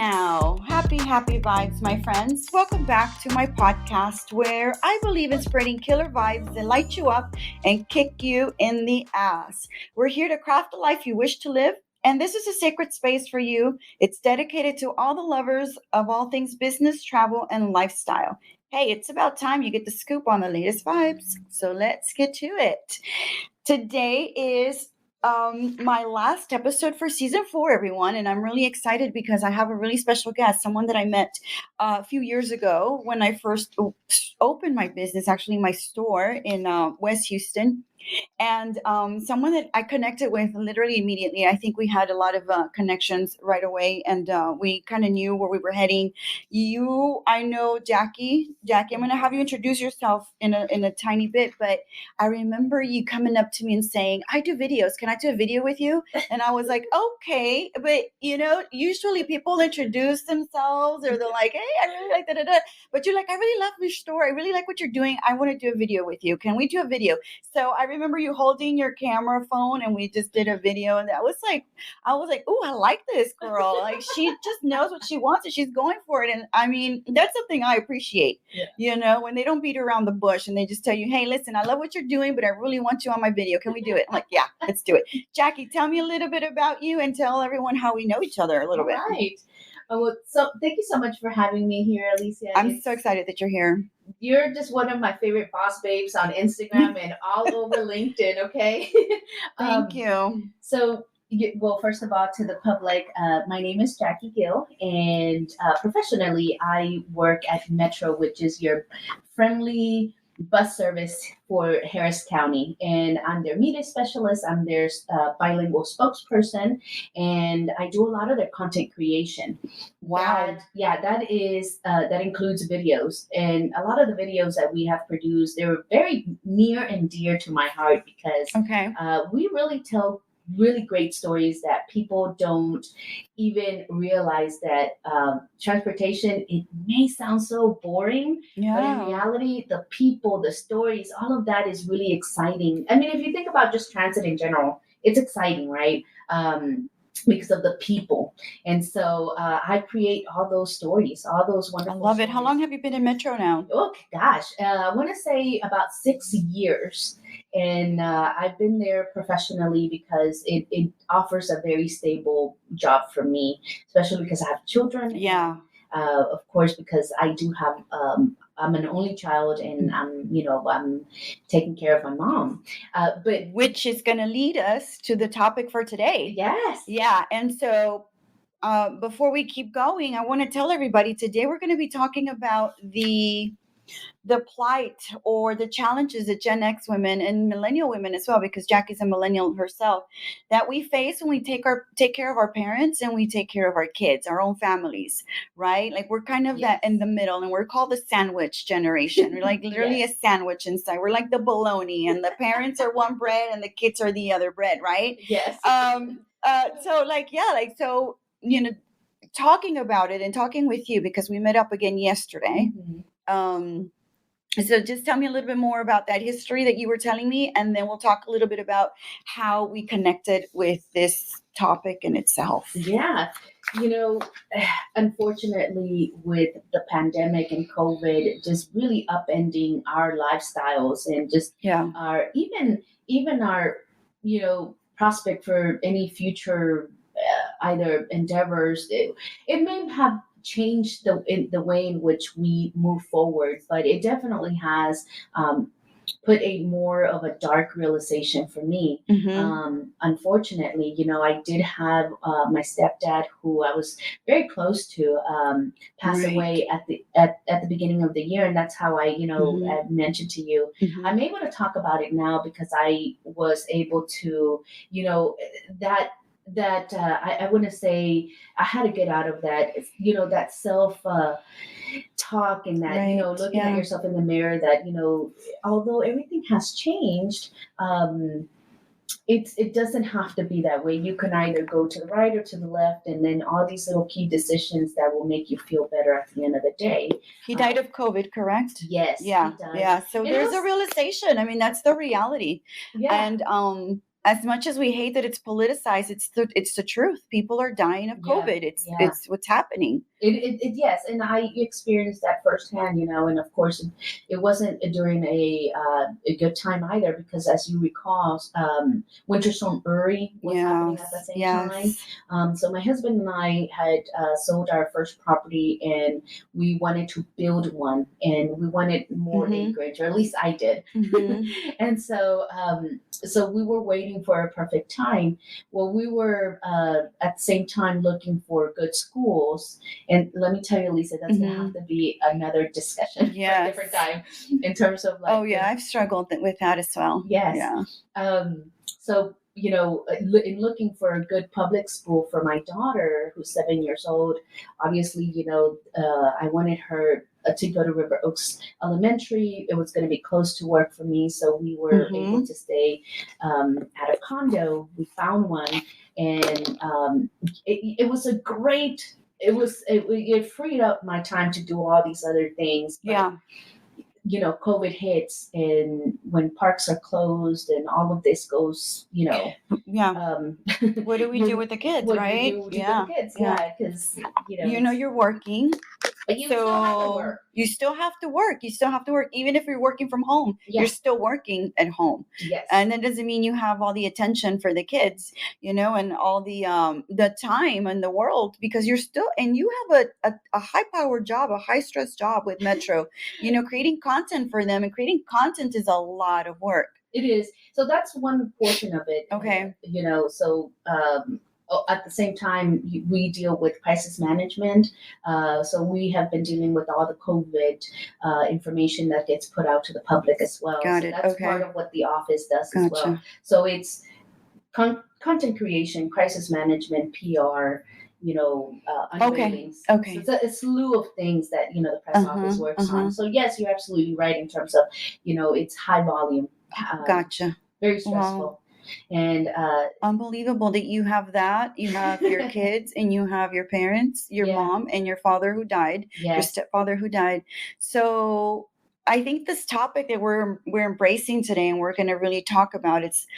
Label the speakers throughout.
Speaker 1: now. Happy vibes, my friends. Welcome back to my podcast where I believe in spreading killer vibes that light you up and kick you in the ass. We're here to craft the life you wish to live. And this is a sacred space for you. It's dedicated to all the lovers of all things business, travel, and lifestyle. Hey, it's about time you get the scoop on the latest vibes. So let's get to it. Today is my last episode for season 4, everyone, and I'm really excited because I have a really special guest, someone that I met a few years ago when I first opened my business, actually my store in West Houston. And someone that I connected with literally immediately. I think we had a lot of connections right away, and we kind of knew where we were heading. I know Jackie. Jackie, I'm going to have you introduce yourself in a tiny bit, but I remember you coming up to me and saying, "I do videos. Can I do a video with you?" And I was like, "Okay," but usually people introduce themselves or they're like, "Hey, I really like that," but you're like, "I really love your store. I really like what you're doing. I want to do a video with you. Can we do a video?" So I remember you holding your camera phone and we just did a video, and I was like, "Oh, I like this girl. Like, she just knows what she wants and she's going for it." And I mean, that's something I appreciate, when they don't beat around the bush and they just tell you, "Hey, listen, I love what you're doing, but I really want you on my video. Can we do it?" I'm like, "Yeah, let's do it." Jackie, tell me a little bit about you and tell everyone how we know each other a little bit.
Speaker 2: Right. So thank you so much for having me here, Alicia.
Speaker 1: I'm so excited that you're here.
Speaker 2: You're just one of my favorite boss babes on Instagram and all over LinkedIn, okay?
Speaker 1: Thank you.
Speaker 2: So, first of all, to the public, my name is Jackie Gil, and professionally, I work at Metro, which is your friendly bus service for Harris County, and I'm their media specialist. I'm their bilingual spokesperson, and I do a lot of their content creation.
Speaker 1: Wow.
Speaker 2: That includes videos, and a lot of the videos that we have produced, they're very near and dear to my heart because we really tell really great stories that people don't even realize that transportation, it may sound so boring, but in reality, the people, the stories, all of that is really exciting. I mean, if you think about just transit in general, it's exciting, right? Because of the people. And so I create all those stories, all those wonderful
Speaker 1: I love it.
Speaker 2: stories.
Speaker 1: How long have you been in Metro now?
Speaker 2: Oh, gosh. I want to say about 6 years. And I've been there professionally because it offers a very stable job for me, especially because I have children.
Speaker 1: Yeah.
Speaker 2: And, of course, because I do have I'm an only child, and I'm taking care of my mom. But
Speaker 1: which is going to lead us to the topic for today.
Speaker 2: Yes.
Speaker 1: Yeah. And so before we keep going, I want to tell everybody today we're going to be talking about the plight or the challenges that Gen X women and millennial women as well, because Jackie's a millennial herself, that we face when we take care of our parents and we take care of our kids, our own families, right? Like, we're kind of that in the middle, and we're called the sandwich generation. We're like literally a sandwich inside. We're like the bologna, and the parents are one bread and the kids are the other bread, right?
Speaker 2: Yes.
Speaker 1: So talking about it and talking with you because we met up again yesterday.
Speaker 2: Mm-hmm.
Speaker 1: So just tell me a little bit more about that history that you were telling me, and then we'll talk a little bit about how we connected with this topic in itself.
Speaker 2: Yeah. Unfortunately, with the pandemic and COVID just really upending our lifestyles and just our even our prospect for any future either endeavors, it may have changed the way in which we move forward, but it definitely has put a more of a dark realization for me. Unfortunately, I did have my stepdad, who I was very close to, pass away at the beginning of the year, and that's how I I mentioned to you. I'm able to talk about it now because I was able to I wouldn't say I had to get out of that, that self talk, and that, looking at yourself in the mirror, that, although everything has changed, it doesn't have to be that way. You can either go to the right or to the left, and then all these little key decisions that will make you feel better at the end of the day.
Speaker 1: He died of COVID, correct?
Speaker 2: Yes.
Speaker 1: Yeah.
Speaker 2: He died.
Speaker 1: Yeah. So there's a realization. I mean, that's the reality.
Speaker 2: Yeah.
Speaker 1: And as much as we hate that it's politicized, it's the truth. People are dying of COVID. It's what's happening.
Speaker 2: Yes, and I experienced that firsthand, and of course it wasn't during a good time either, because as you recall, Winter Storm Uri was happening at the same time. So my husband and I had sold our first property, and we wanted to build one, and we wanted more acreage, or at least I did. And so we were waiting for a perfect time. Well, we were at the same time looking for good schools. And let me tell you, Lisa, that's going to have to be another discussion for a different time in terms of like.
Speaker 1: Oh, yeah, I've struggled with that as well.
Speaker 2: Yes. Yeah. So, in looking for a good public school for my daughter, who's 7 years old, obviously, I wanted her to go to River Oaks Elementary. It was going to be close to work for me, so we were able to stay at a condo. We found one, and it was a great. It freed up my time to do all these other things. But, COVID hits, and when parks are closed and all of this goes,
Speaker 1: what do we do with the kids, right?
Speaker 2: What do you do with the kids? Yeah, because,
Speaker 1: you're working.
Speaker 2: But you still have to work.
Speaker 1: You still have to work. You still have to work. Even if you're working from home, you're still working at home.
Speaker 2: Yes.
Speaker 1: And that doesn't mean you have all the attention for the kids, and all the time in the world, because you're still, and you have a high-powered job, a high-stress job with Metro, creating content for them, and creating content is a lot of work.
Speaker 2: It is. So that's one portion of it.
Speaker 1: Okay.
Speaker 2: At the same time, we deal with crisis management. So we have been dealing with all the COVID information that gets put out to the public as well.
Speaker 1: Got it.
Speaker 2: That's part of what the office does as well. So it's content creation, crisis management, PR, unveilings.
Speaker 1: Okay.
Speaker 2: So it's a slew of things that, the press office works on. So yes, you're absolutely right in terms of, it's high volume.
Speaker 1: Gotcha.
Speaker 2: Very stressful.
Speaker 1: Wow.
Speaker 2: And
Speaker 1: unbelievable that you have that. You have your kids, and you have your parents, your mom, and your father who died, your stepfather who died. So I think this topic that we're embracing today, and we're going to really talk about, it's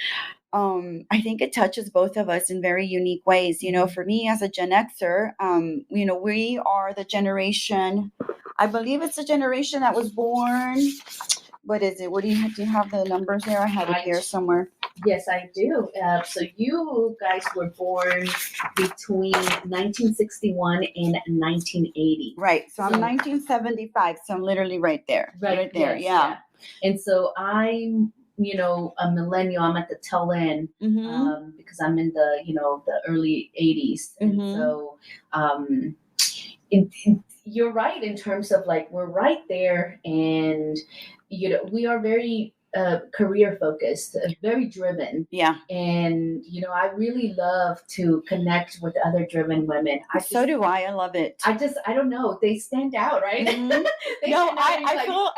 Speaker 1: I think it touches both of us in very unique ways. For me as a Gen Xer, we are the generation, I believe it's the generation that was born. What is it? Do you have the numbers there? I have it here somewhere.
Speaker 2: Yes, I do. So you guys were born between 1961 and 1980.
Speaker 1: Right. So I'm 1975. So I'm literally right there. Right there.
Speaker 2: Yes, yeah. And so I'm, a millennial. I'm at the tail end because I'm in the early 80s. And so you're right in terms of like, we're right there, and we are very career focused, very driven.
Speaker 1: Yeah.
Speaker 2: And, I really love to connect with other driven women.
Speaker 1: So do I. I love it.
Speaker 2: I don't know. They stand out, right?
Speaker 1: I feel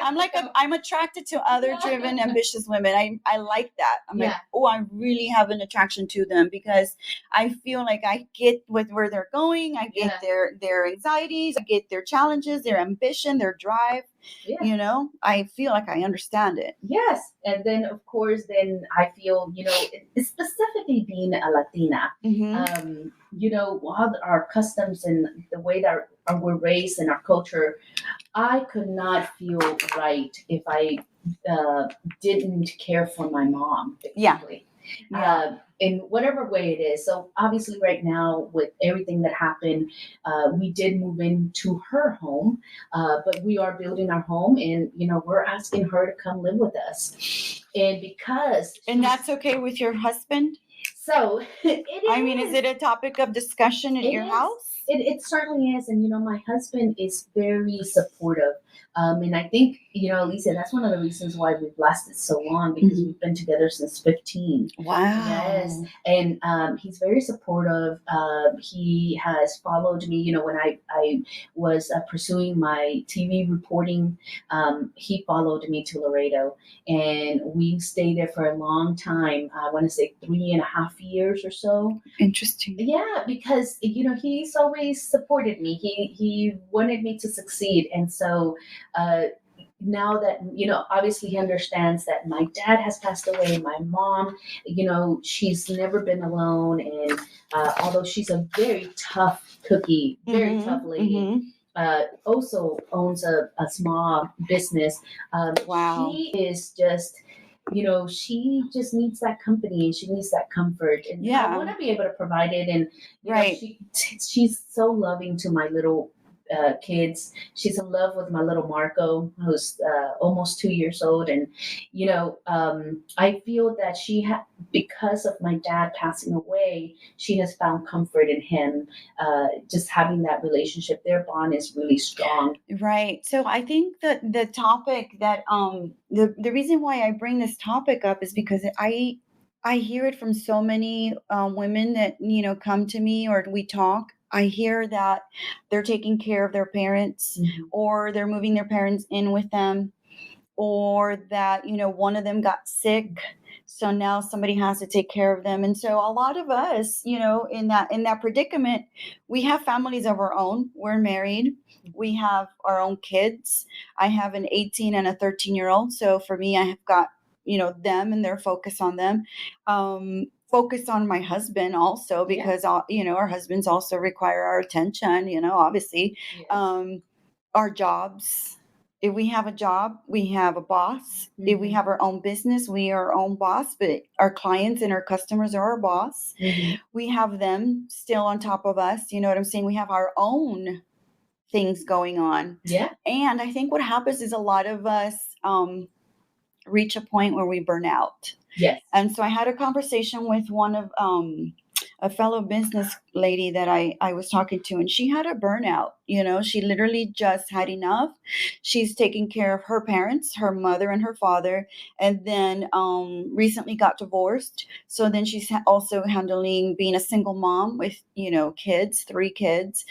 Speaker 1: I'm attracted to other driven, ambitious women. I like that. I'm like, I really have an attraction to them, because I feel like I get with where they're going. I get their anxieties. I get their challenges, their ambition, their drive. Yeah. I feel like I understand it.
Speaker 2: Yes. And then, of course, I feel, specifically being a Latina, all our customs and the way that we're raised and our culture, I could not feel right if I didn't care for my mom. Basically. In whatever way it is. So obviously right now, with everything that happened, we did move into her home, but we are building our home, and we're asking her to come live with us. And
Speaker 1: that's okay with your husband?
Speaker 2: So it is.
Speaker 1: I mean, is it a topic of discussion at your house?
Speaker 2: It certainly is. And, my husband is very supportive. And I think, Lisa, that's one of the reasons why we've lasted so long, because we've been together since 15.
Speaker 1: Wow.
Speaker 2: Yes. And he's very supportive. He has followed me, when I was pursuing my TV reporting. He followed me to Laredo, and we stayed there for a long time. I want to say 3.5 years or so.
Speaker 1: Interesting.
Speaker 2: Yeah, because, he's always supported me. He wanted me to succeed. And so, now that, obviously he understands that my dad has passed away, my mom, she's never been alone. And although she's a very tough cookie, very tough lady, also owns a small business.
Speaker 1: Wow.
Speaker 2: She is just, she just needs that company and she needs that comfort. And I want to be able to provide it. And she's so loving to my little kids. She's in love with my little Marco, who's almost 2 years old. And, I feel that because of my dad passing away, she has found comfort in him. Just having that relationship, their bond is really strong.
Speaker 1: Right. So I think that the topic that, the reason why I bring this topic up is because I hear it from so many women that, come to me or we talk. I hear that they're taking care of their parents, or they're moving their parents in with them, or that, one of them got sick. So now somebody has to take care of them. And so a lot of us, in that predicament, we have families of our own. We're married. We have our own kids. I have an 18 and a 13-year-old. So for me, I have got, them and their focus on them. Focus on my husband also, because our husbands also require our attention, obviously. Yes. Our jobs. If we have a job, we have a boss. If we have our own business, we are our own boss, but our clients and our customers are our boss. We have them still on top of us. You know what I'm saying? We have our own things going on.
Speaker 2: Yeah.
Speaker 1: And I think what happens is a lot of us reach a point where we burn out.
Speaker 2: Yes.
Speaker 1: And so I had a conversation with one of a fellow business lady that I was talking to, and she had a burnout. She literally just had enough. She's taking care of her parents, her mother and her father, and then recently got divorced. So then she's also handling being a single mom with, kids, 3 kids.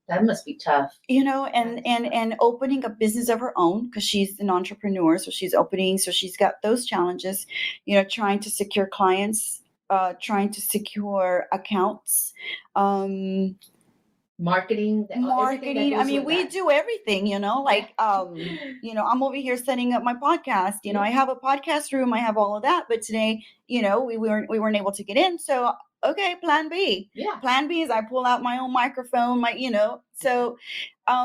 Speaker 2: That must be tough.
Speaker 1: And opening a business of her own, because she's an entrepreneur. So she's got those challenges, trying to secure clients, trying to secure accounts,
Speaker 2: marketing.
Speaker 1: I mean, we do everything, I'm over here setting up my podcast. I have a podcast room, I have all of that, but today, we weren't able to get in. So okay, plan B.
Speaker 2: Yeah.
Speaker 1: Plan B is I pull out my own microphone, so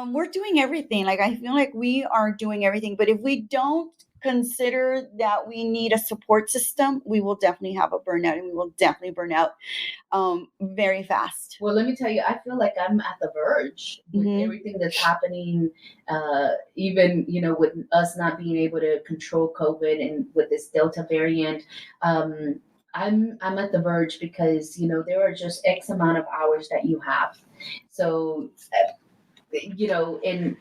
Speaker 1: we're doing everything. Like, I feel like we are doing everything, but if we don't consider that we need a support system, we will definitely have a burnout, and we will definitely burn out very fast.
Speaker 2: Well, let me tell you, I feel like I'm at the verge with everything that's happening, even, with us not being able to control COVID and with this Delta variant. I'm at the verge because, there are just X amount of hours that you have. So, and,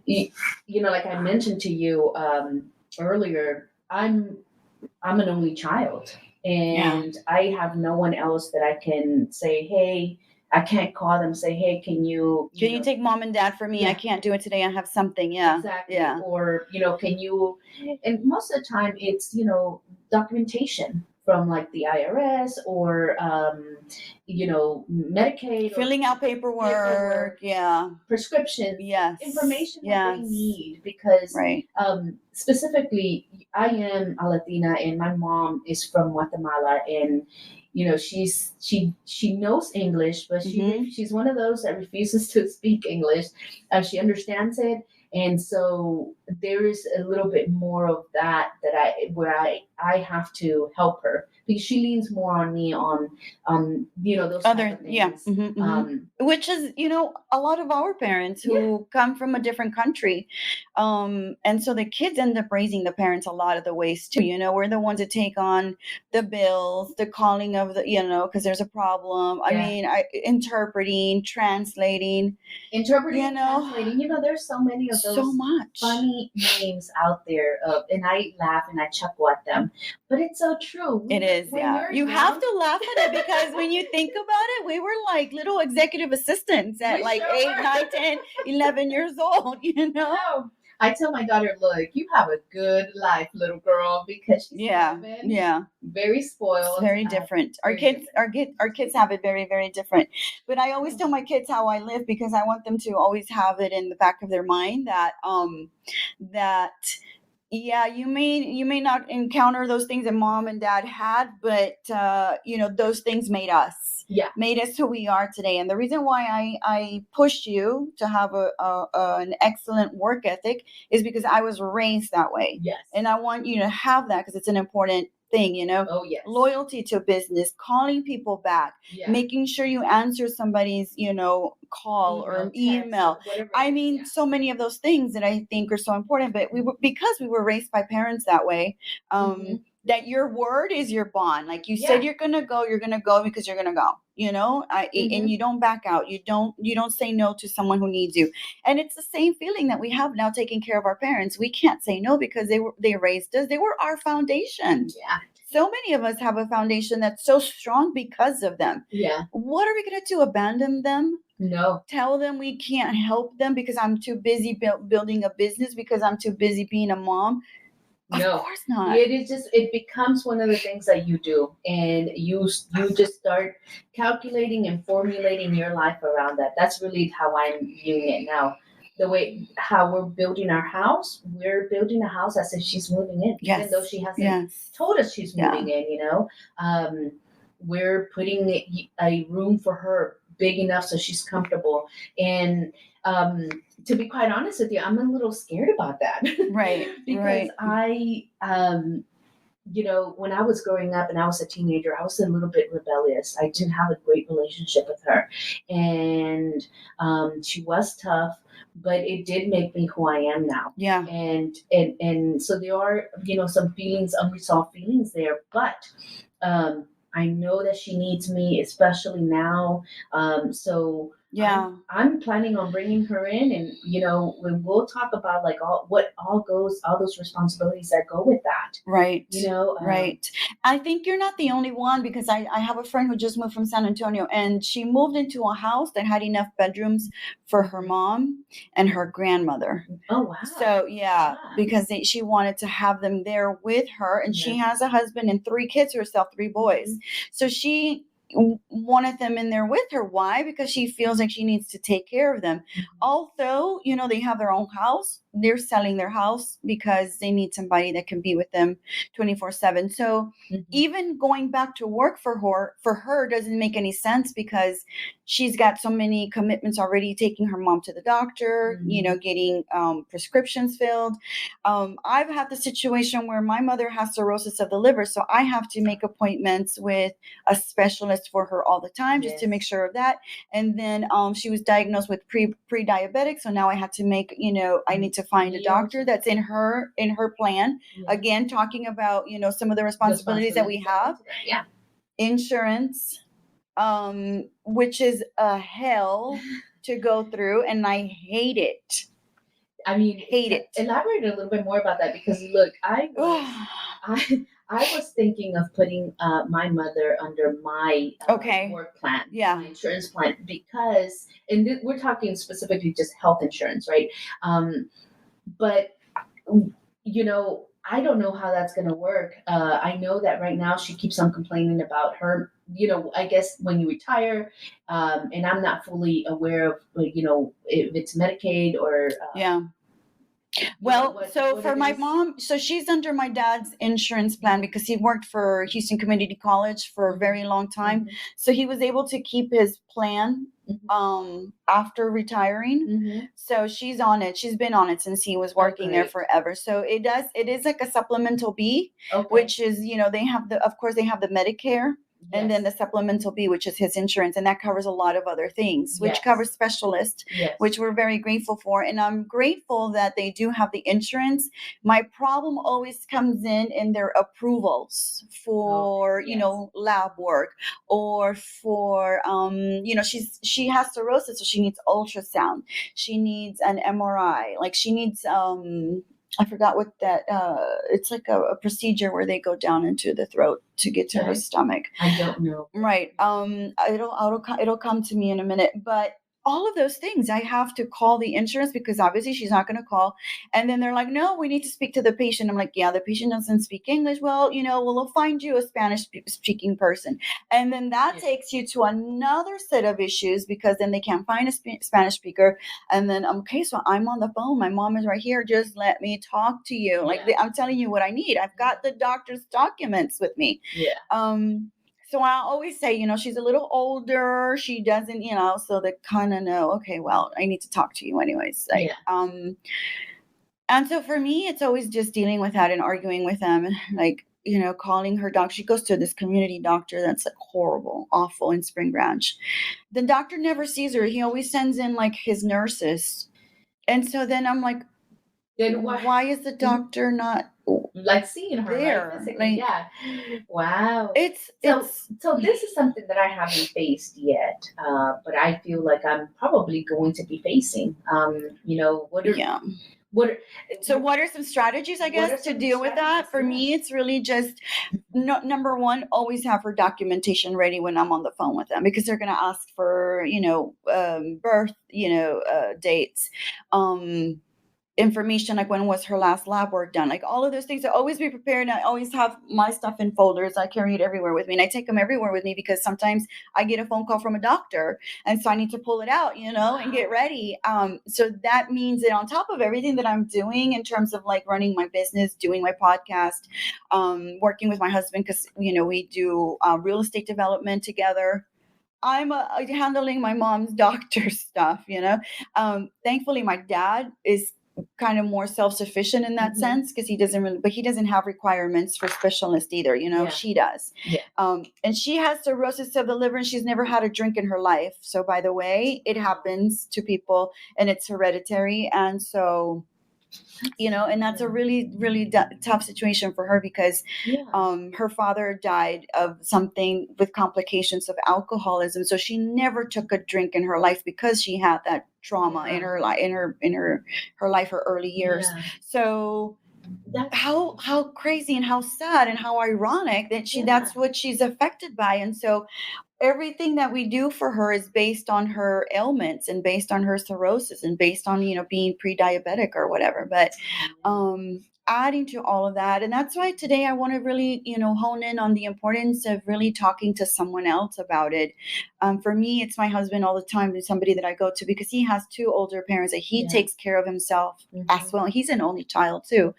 Speaker 2: like I mentioned to you earlier, I'm an only child, and I have no one else that I can say, hey, I can't call them, say, hey, can you
Speaker 1: take mom and dad for me? Yeah. I can't do it today. I have something. Yeah.
Speaker 2: Exactly.
Speaker 1: Yeah.
Speaker 2: Or, can you, and most of the time it's, documentation from like the IRS or, Medicaid.
Speaker 1: Filling out paperwork. Yeah.
Speaker 2: Prescriptions.
Speaker 1: Yes.
Speaker 2: Information that they need, because specifically I am a Latina and my mom is from Guatemala, and she knows English, but she's one of those that refuses to speak English. She understands it. And so there is a little bit more of that where I have to help her, because she leans more on me on those other things.
Speaker 1: Which is, a lot of our parents who come from a different country. And so the kids end up raising the parents a lot of the ways too. We're the ones that take on the bills, the calling of the, because there's a problem. I mean, interpreting, translating.
Speaker 2: Translating. There's so many of those funny names out there, and I laugh and I chuckle at them, but it's so true.
Speaker 1: It is. You have to laugh at it, because when you think about it, we were like little executive assistants at 8, 9, 10, 11 years old.
Speaker 2: I tell my daughter, look, you have a good life, little girl, because she's 11, very spoiled.
Speaker 1: It's very different. Our kids have it very, very different. But I always tell my kids how I live, because I want them to always have it in the back of their mind that that yeah, you may not encounter those things that mom and dad had, but those things made us.
Speaker 2: Yeah.
Speaker 1: Made us who we are today. And the reason why I pushed you to have an excellent work ethic is because I was raised that way.
Speaker 2: Yes.
Speaker 1: And I want you to have that, because it's an important thing,
Speaker 2: Oh, yes.
Speaker 1: Loyalty to business, calling people back, making sure you answer somebody's, call or email. Or so many of those things that I think are so important, but because we were raised by parents that way, that your word is your bond. Like you said, you're going to go because you're going to go, and you don't back out. You don't say no to someone who needs you. And it's the same feeling that we have now taking care of our parents. We can't say no because they raised us. They were our foundation.
Speaker 2: Yeah.
Speaker 1: So many of us have a foundation that's so strong because of them.
Speaker 2: Yeah.
Speaker 1: What are we going to do? Abandon them?
Speaker 2: No.
Speaker 1: Tell them we can't help them because I'm too busy building a business, because I'm too busy being a mom?
Speaker 2: No.
Speaker 1: Of course not.
Speaker 2: It becomes one of the things that you do, and you just start calculating and formulating your life around that. That's really how I'm viewing it now. The way how we're building our house, we're building a house as if she's moving in, even though she hasn't told us she's moving in. We're putting a room for her big enough so she's comfortable. And to be quite honest with you, I'm a little scared about that.
Speaker 1: Right.
Speaker 2: Because I when I was growing up and I was a teenager, I was a little bit rebellious. I didn't have a great relationship with her. And she was tough, but it did make me who I am now.
Speaker 1: Yeah.
Speaker 2: And so there are, some feelings, unresolved feelings there. But I know that she needs me, especially now. So I'm planning on bringing her in, and when we'll talk about like all those responsibilities that go with that.
Speaker 1: Right. Right. I think you're not the only one, because I have a friend who just moved from San Antonio, and she moved into a house that had enough bedrooms for her mom and her grandmother.
Speaker 2: Oh wow.
Speaker 1: So because she wanted to have them there with her, and she has a husband and 3 kids herself, 3 boys. So she wanted them in there with her. Why? Because she feels like she needs to take care of them. Although, they have their own house, they're selling their house because they need somebody that can be with them 24/7. So even going back to work for her doesn't make any sense, because she's got so many commitments already, taking her mom to the doctor, getting prescriptions filled. I've had the situation where my mother has cirrhosis of the liver, so I have to make appointments with a specialist for her all the time, just to make sure of that. And then she was diagnosed with pre-diabetic, so now I had to make, I need to find a doctor that's in her plan. Again, talking about, some of the responsibilities that we have.
Speaker 2: Yeah.
Speaker 1: Insurance, which is a hell to go through, and I hate it. Hate it.
Speaker 2: Elaborate a little bit more about that, because look, I was thinking of putting my mother under my work plan, my insurance plan, because, and we're talking specifically just health insurance, right? But I don't know how that's going to work. I know that right now she keeps on complaining about her, I guess when you retire, and I'm not fully aware of, if it's Medicaid or.
Speaker 1: Well, so for my mom, so she's under my dad's insurance plan because he worked for Houston Community College for a very long time. So he was able to keep his plan after retiring. So she's on it. She's been on it since he was working there forever. So it is like a supplemental B, which is, they have of course they have the Medicare. And then the supplemental B, which is his insurance, and that covers a lot of other things, which covers specialists, which we're very grateful for. And I'm grateful that they do have the insurance. My problem always comes in their approvals for, lab work, or for, she has cirrhosis, so she needs ultrasound. She needs an MRI. Like she needs, I forgot what that, it's like a procedure where they go down into the throat to get to her stomach.
Speaker 2: I don't know.
Speaker 1: Right. It'll come to me in a minute, but all of those things. I have to call the insurance because obviously she's not going to call. And then they're like, no, we need to speak to the patient. I'm like, yeah, the patient doesn't speak English. Well, we'll find you a Spanish speaking person. And then that takes you to another set of issues because then they can't find a Spanish speaker. And then, okay, so I'm on the phone. My mom is right here. Just let me talk to you. Like I'm telling you what I need. I've got the doctor's documents with me. So I always say, she's a little older. She doesn't, so they kind of know, okay, well, I need to talk to you anyways. And so for me, it's always just dealing with that and arguing with them. Like, calling her doctor. She goes to this community doctor that's like horrible, awful in Spring Branch. The doctor never sees her. He always sends in like his nurses. And so then I'm like, then why is the doctor not
Speaker 2: like seeing her
Speaker 1: there?
Speaker 2: Like, wow. So this is something that I haven't faced yet, but I feel like I'm probably going to be facing. What are some strategies, I guess, to deal with that? For me, it's really just number one, always have her documentation ready when I'm on the phone with them because they're going to ask for birth dates, information like when was her last lab work done, like all of those things. I always be prepared. I always have my stuff in folders. I carry it everywhere with me, and I take them everywhere with me because sometimes I get a phone call from a doctor and so I need to pull it out, and get ready. So that means that on top of everything that I'm doing in terms of like running my business, doing my podcast, working with my husband because we do real estate development together, I'm handling my mom's doctor stuff, thankfully my dad is kind of more self-sufficient in that sense because he doesn't have requirements for specialist either. She does. And she has cirrhosis of the liver and she's never had a drink in her life. So by the way, it happens to people and it's hereditary. And so, and that's a really, really tough situation for her because her father died of something with complications of alcoholism. So she never took a drink in her life because she had that trauma in her life, her life, her early years. So how crazy and how sad and how ironic that that's what she's affected by. And so everything that we do for her is based on her ailments and based on her cirrhosis and based on, being pre-diabetic or whatever. But adding to all of that. And that's why today I want to really, hone in on the importance of really talking to someone else about it. For me, it's my husband all the time. There's somebody that I go to because he has two older parents that he takes care of himself as well. He's an only child too.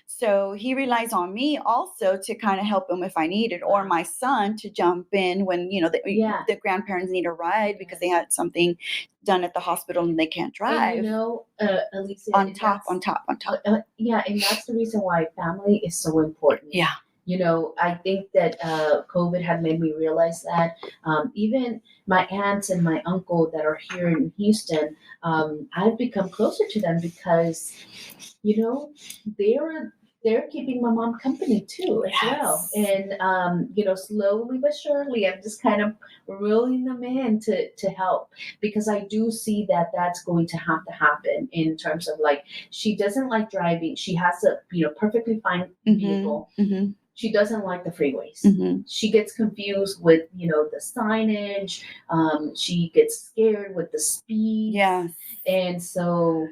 Speaker 2: So he relies on me also to kind of help him if I need it, or my son to jump in when, the grandparents need a ride because they had something done at the hospital and they can't drive. And Alicia,
Speaker 1: on top.
Speaker 2: Yeah, and that's the reason why family is so important.
Speaker 1: Yeah.
Speaker 2: I think that COVID had made me realize that even my aunts and my uncle that are here in Houston, I've become closer to them because, they're keeping my mom company too as well. And, slowly but surely, I'm just kind of reeling them in to help because I do see that that's going to have to happen in terms of like, she doesn't like driving. She has a, perfectly fine vehicle. She doesn't like the freeways. She gets confused with, the signage. She gets scared with the speed. And so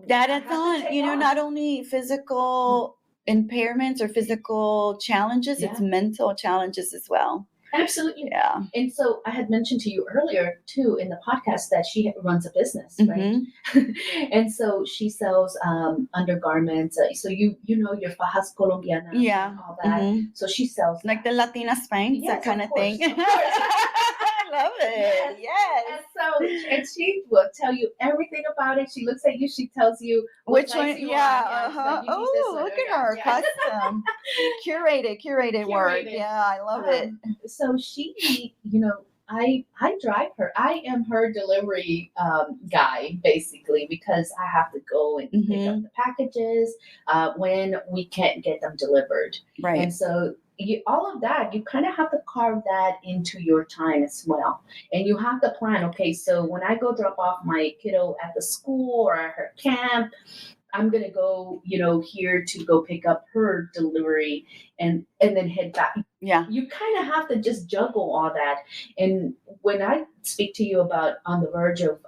Speaker 1: that adds on, not only physical impairments or physical challenges, it's mental challenges as well.
Speaker 2: Absolutely.
Speaker 1: Yeah.
Speaker 2: And so I had mentioned to you earlier too in the podcast that she runs a business, right? And so she sells undergarments. So your fajas colombianas, and all that. So she sells
Speaker 1: like the Latina Spanx, that kind of thing.
Speaker 2: Of course.
Speaker 1: I love it. Yes.
Speaker 2: And she will tell you everything about it. She looks at you. She tells you
Speaker 1: which one. Oh, look at her custom, curated work. Yeah, I love it.
Speaker 2: So she, I drive her. I am her delivery guy basically because I have to go and pick up the packages when we can't get them delivered.
Speaker 1: Right.
Speaker 2: And so all of that, you kind of have to carve that into your time as well. And you have to plan, okay, so when I go drop off my kiddo at the school or at her camp, I'm going to go, here to go pick up her delivery and then head back.
Speaker 1: Yeah.
Speaker 2: You kind of have to just juggle all that. And when I speak to you about on the verge of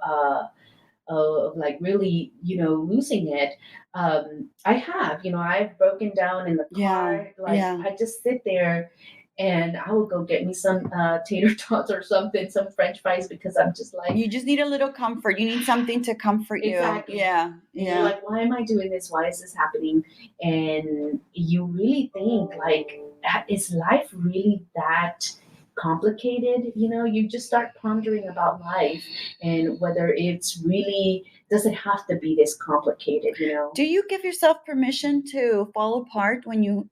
Speaker 2: like really, losing it, I have, I've broken down in the
Speaker 1: Yeah.
Speaker 2: car. Like
Speaker 1: Yeah.
Speaker 2: I just sit there and I will go get me some tater tots or something, some French fries, because I'm just like,
Speaker 1: You just need a little comfort. You need something to comfort you.
Speaker 2: exactly.
Speaker 1: Yeah.
Speaker 2: And you're
Speaker 1: Yeah.
Speaker 2: like, why am I doing this? Why is this happening? And you really think, like, is life really that complicated? You just start pondering about life and whether it's really, does it have to be this complicated?
Speaker 1: Do you give yourself permission to fall apart when you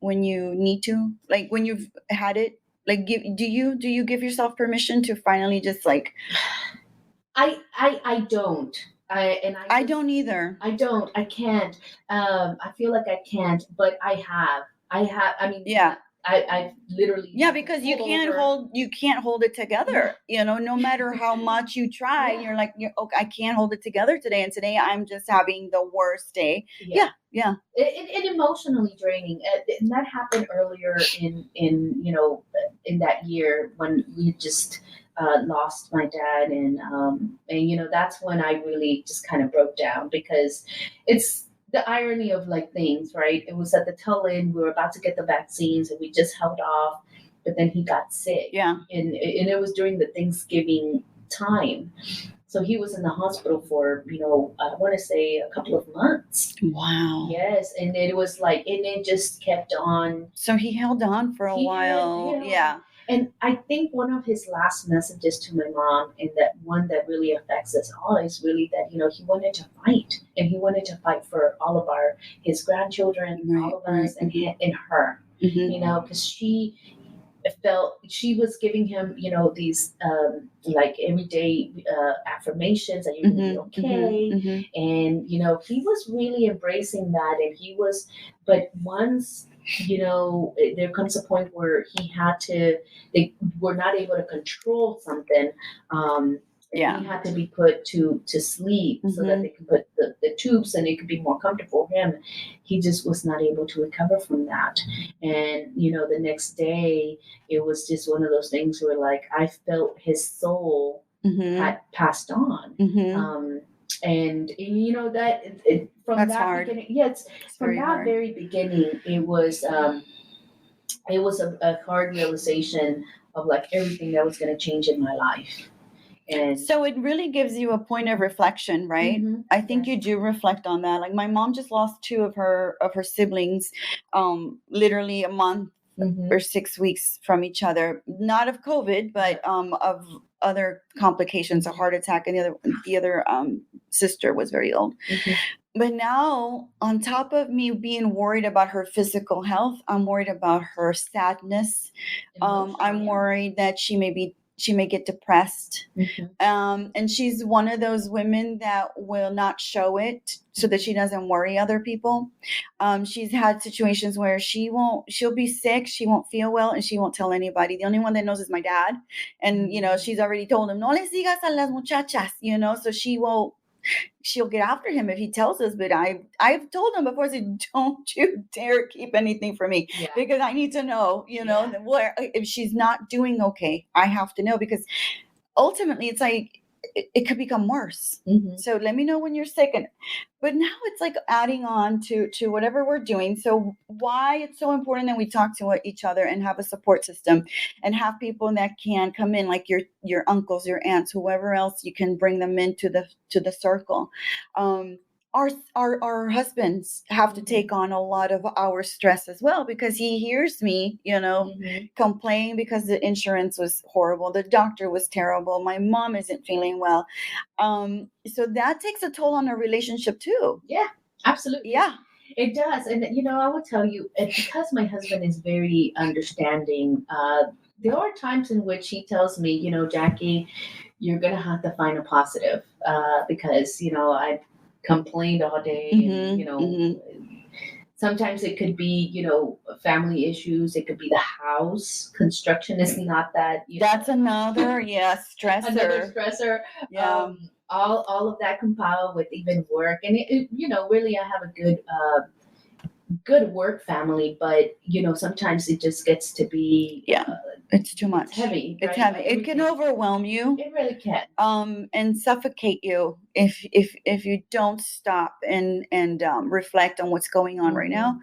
Speaker 1: need to? Like when you've had it? Like do you give yourself permission to finally just like
Speaker 2: I don't. I
Speaker 1: don't either.
Speaker 2: I don't. I can't. I feel like I can't, but I have. I mean,
Speaker 1: Yeah.
Speaker 2: I literally.
Speaker 1: Yeah,
Speaker 2: have to
Speaker 1: because you
Speaker 2: pull
Speaker 1: can't
Speaker 2: over.
Speaker 1: hold it together. No matter how much you try,
Speaker 2: Yeah.
Speaker 1: you're like, okay, I can't hold it together today, and today I'm just having the worst day.
Speaker 2: Yeah.
Speaker 1: Yeah.
Speaker 2: It emotionally draining, and that happened earlier in that year when we just lost my dad, and that's when I really just kind of broke down, because it's the irony of like things, right? It was at the tail end, we were about to get the vaccines and we just held off, but then he got sick.
Speaker 1: Yeah.
Speaker 2: And it was during the Thanksgiving time. So he was in the hospital for, I want to say a couple of months.
Speaker 1: Wow.
Speaker 2: Yes. And it was like, and it just kept on.
Speaker 1: So he held on for a while. Yeah.
Speaker 2: And I think one of his last messages to my mom, and that one that really affects us all, is really that, he wanted to fight, and he wanted to fight for all of his grandchildren,
Speaker 1: Right,
Speaker 2: all of us, and her,
Speaker 1: Mhm.
Speaker 2: because she felt she was giving him, these like everyday affirmations that you're going to be okay. And, he was really embracing that. And but once, there comes a point where they were not able to control something. And he had to be put to sleep so that they could put the tubes and it could be more comfortable for him. He just was not able to recover from that. And, the next day, it was just one of those things where, like, I felt his soul had passed on. And that from
Speaker 1: That's
Speaker 2: that
Speaker 1: hard.
Speaker 2: beginning, it's from that
Speaker 1: hard.
Speaker 2: very beginning, it was a hard realization of like everything that was going to change in my life. And
Speaker 1: so it really gives you a point of reflection, right? I think you do reflect on that. Like my mom just lost two of her siblings, literally a month or 6 weeks from each other, not of COVID, but of other complications, a heart attack, and the other sister was very old. But now, on top of me being worried about her physical health, I'm worried about her sadness. I'm worried that she may get depressed. And she's one of those women that will not show it so that she doesn't worry other people. She's had situations where she'll be sick, she won't feel well, and she won't tell anybody. The only one that knows is my dad. And, she's already told him, no le sigas a las muchachas, so she'll get after him if he tells us. But I've told him before, I said, don't you dare keep anything from me, because I need to know, where, if she's not doing okay, I have to know, because ultimately it's like it could become worse. So let me know when you're sick. But now it's like adding on to whatever we're doing. So why it's so important that we talk to each other and have a support system and have people that can come in, like your uncles, your aunts, whoever else, you can bring them into the circle. Our husbands have to take on a lot of our stress as well, because he hears me, complain because the insurance was horrible, the doctor was terrible, my mom isn't feeling well. So that takes a toll on our relationship too.
Speaker 2: Yeah, absolutely.
Speaker 1: Yeah,
Speaker 2: it does. And I will tell you, because my husband is very understanding, there are times in which he tells me, Jackie, you're gonna have to find a positive, because I complained all day, and sometimes it could be, family issues. It could be the house. Construction is not that.
Speaker 1: That's another, stressor.
Speaker 2: Another stressor.
Speaker 1: Yeah.
Speaker 2: All of that compiled with even work, and really, I have a good good work family, but sometimes it just gets to be
Speaker 1: it's too much.
Speaker 2: It's heavy.
Speaker 1: It's
Speaker 2: right?
Speaker 1: heavy. It can overwhelm you.
Speaker 2: It really can.
Speaker 1: And suffocate you if you don't stop and reflect on what's going on right now.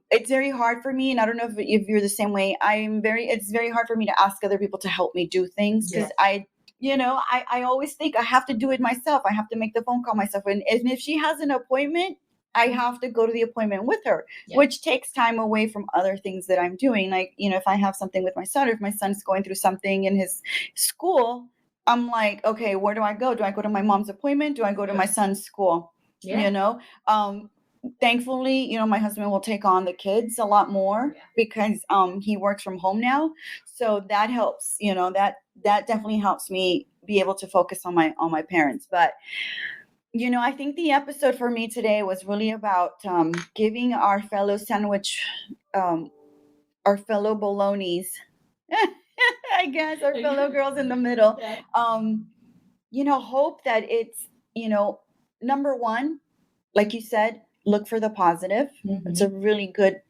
Speaker 1: It's very hard for me, and I don't know if you're the same way. It's very hard for me to ask other people to help me do things because I always think I have to do it myself. I have to make the phone call myself, and if she has an appointment, I have to go to the appointment with her, which takes time away from other things that I'm doing. Like, if I have something with my son, or if my son's going through something in his school, I'm like, okay, where do I go? Do I go to my mom's appointment? Do I go to my son's school? Thankfully, my husband will take on the kids a lot more because he works from home now. So that helps, that definitely helps me be able to focus on my parents. But I think the episode for me today was really about giving our fellow sandwich, our fellow bolognas, I guess, our fellow girls in the middle, hope that it's, number one, like you said, look for the positive. It's a really good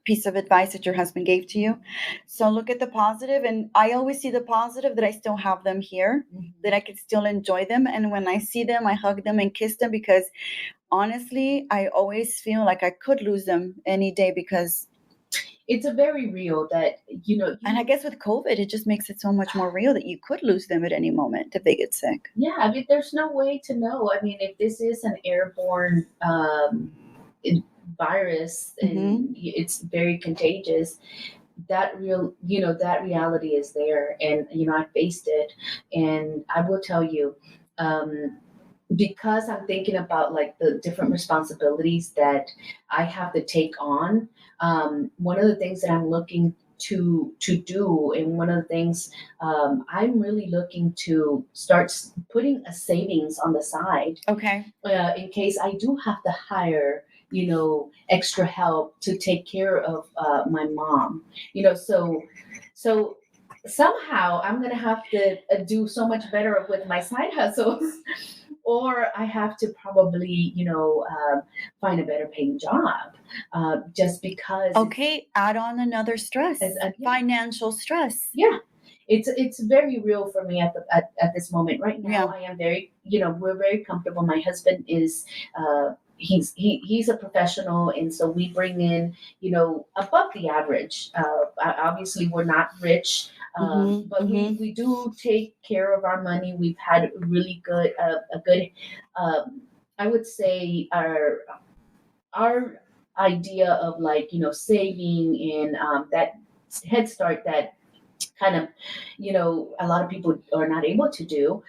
Speaker 1: piece of advice that your husband gave to you. So look at the positive, and I always see the positive, that I still have them here, that I can still enjoy them. And when I see them, I hug them and kiss them, because honestly, I always feel like I could lose them any day, because
Speaker 2: it's a very real that,
Speaker 1: and I guess with COVID, it just makes it so much more real that you could lose them at any moment if they get sick.
Speaker 2: Yeah, I mean, there's no way to know. I mean, if this is an airborne virus and it's very contagious, that reality is there. And, I faced it. And I will tell you, because I'm thinking about like the different responsibilities that I have to take on. One of the things that I'm looking to do, and one of the things I'm really looking to start putting a savings on the side.
Speaker 1: Okay.
Speaker 2: In case I do have to hire extra help to take care of my mom. So somehow I'm gonna have to do so much better with my side hustles. Or I have to probably, find a better paying job, just because.
Speaker 1: Okay, add on another stress, financial stress.
Speaker 2: Yeah, it's very real for me at this moment right now. I am very, we're very comfortable. My husband is. He's a professional, and so we bring in, above the average. Obviously, we're not rich. But we do take care of our money. We've had really good, a good, I would say our idea of like, saving and that head start that kind of, a lot of people are not able to do.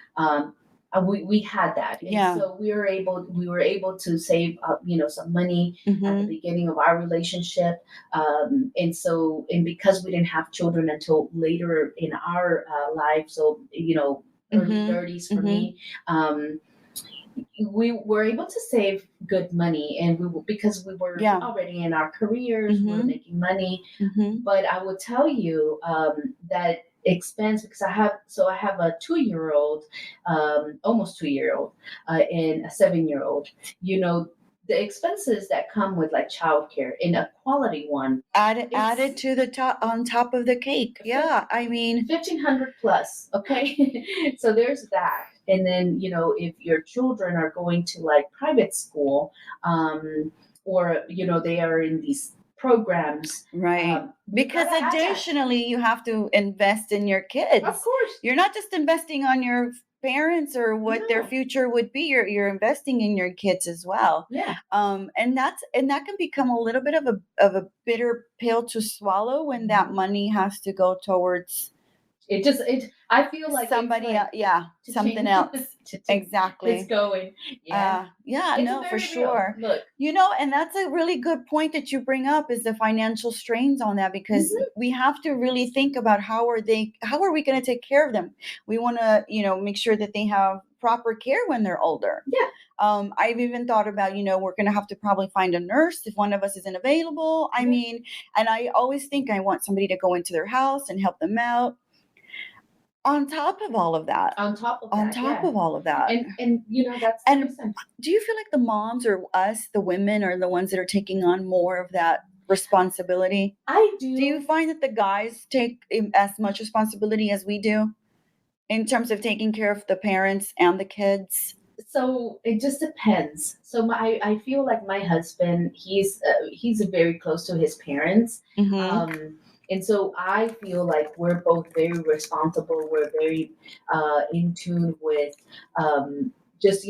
Speaker 2: We had that, and so we were able to save some money at the beginning of our relationship, and because we didn't have children until later in our life, so early 30s for me, we were able to save good money, and because we were already in our careers, we were making money. But I will tell you that expense, because I have a 2-year-old, almost 2-year-old, and a 7-year-old. The expenses that come with like childcare, in a quality one,
Speaker 1: added to the top, on top of the cake. Yeah, I mean,
Speaker 2: 1,500 plus. Okay, so there's that. And then, if your children are going to like private school, or they are in these programs,
Speaker 1: right? Because additionally, you have to invest in your kids.
Speaker 2: Of course,
Speaker 1: you're not just investing on your parents or what their future would be. You're investing in your kids as well.
Speaker 2: Yeah.
Speaker 1: And that can become a little bit of a bitter pill to swallow when that money has to go towards.
Speaker 2: I feel like
Speaker 1: somebody else, something else. Exactly.
Speaker 2: It's going.
Speaker 1: No, for sure.
Speaker 2: Real. Look,
Speaker 1: and that's a really good point that you bring up, is the financial strains on that, because we have to really think about how are we going to take care of them. We want to, make sure that they have proper care when they're older.
Speaker 2: Yeah.
Speaker 1: I've even thought about, we're going to have to probably find a nurse if one of us isn't available. I mean, and I always think I want somebody to go into their house and help them out. On top of all of that.
Speaker 2: On top of
Speaker 1: On
Speaker 2: that,
Speaker 1: top
Speaker 2: yeah.
Speaker 1: of all of that.
Speaker 2: And that's the
Speaker 1: And
Speaker 2: reason.
Speaker 1: do you feel like the moms or us, the women, are the ones that are taking on more of that responsibility?
Speaker 2: I do.
Speaker 1: Do you find that the guys take as much responsibility as we do in terms of taking care of the parents and the kids?
Speaker 2: So it just depends. So I feel like my husband, he's very close to his parents. And so I feel like we're both very responsible. We're very in tune with just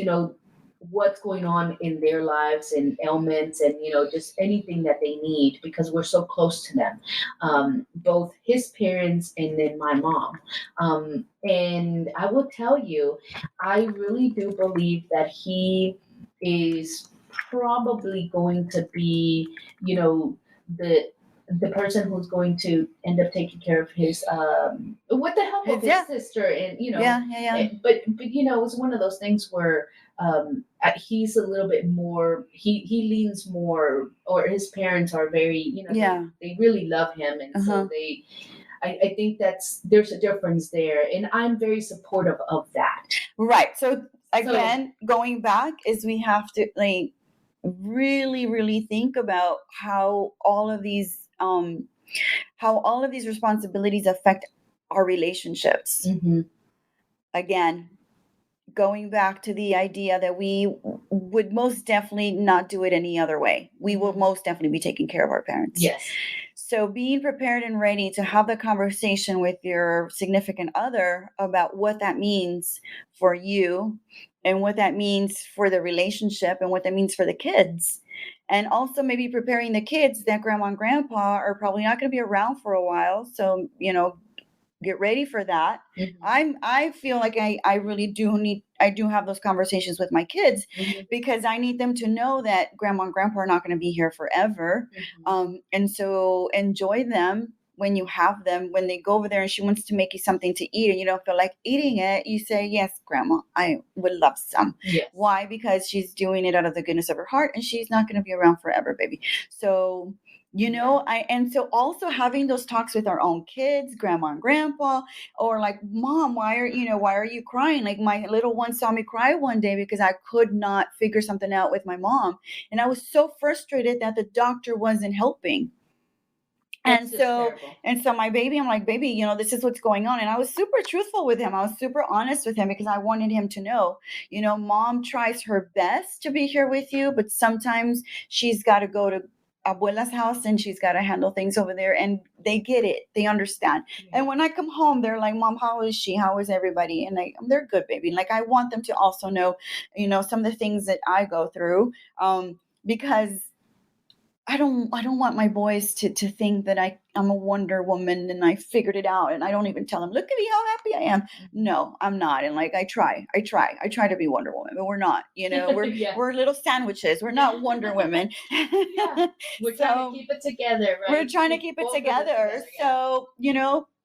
Speaker 2: what's going on in their lives and ailments and just anything that they need because we're so close to them, both his parents and then my mom. And I will tell you, I really do believe that he is probably going to be, the person who's going to end up taking care of his with the help of his sister and but it's one of those things where he's a little bit more he leans more, or his parents are very they really love him, and so they I think there's a difference there, and I'm very supportive of that.
Speaker 1: Right. So again, going back is we have to like really, really think about how all of these responsibilities affect our relationships. Again, going back to the idea that we would most definitely not do it any other way. We will most definitely be taking care of our parents.
Speaker 2: Yes.
Speaker 1: So being prepared and ready to have the conversation with your significant other about what that means for you and what that means for the relationship and what that means for the kids. And also maybe preparing the kids that grandma and grandpa are probably not going to be around for a while. So, get ready for that. I feel like I really do have those conversations with my kids because I need them to know that grandma and grandpa are not going to be here forever. And so enjoy them when you have them. When they go over there and she wants to make you something to eat and you don't feel like eating it, you say, yes, grandma, I would love some.
Speaker 2: Yes.
Speaker 1: Why? Because she's doing it out of the goodness of her heart and she's not going to be around forever, baby. So and so also having those talks with our own kids, grandma and grandpa, or like, mom, why are you crying? Like my little one saw me cry one day because I could not figure something out with my mom. And I was so frustrated that the doctor wasn't helping. And so my baby, I'm like, baby, this is what's going on. And I was super truthful with him. I was super honest with him because I wanted him to know, mom tries her best to be here with you, but sometimes she's got to go to abuela's house and she's got to handle things over there, and they get it, they understand. And when I come home, they're like, mom, how is she, how is everybody? And they're good, baby. Like I want them to also know some of the things that I go through, because I don't want my boys to think that I'm a Wonder Woman and I figured it out, and I don't even tell them, look at me, how happy I am. No, I'm not. And like I try to be Wonder Woman, but we're not. We're little sandwiches. We're not Wonder Women.
Speaker 2: We're trying to keep it together, right?
Speaker 1: We're trying to keep it together. So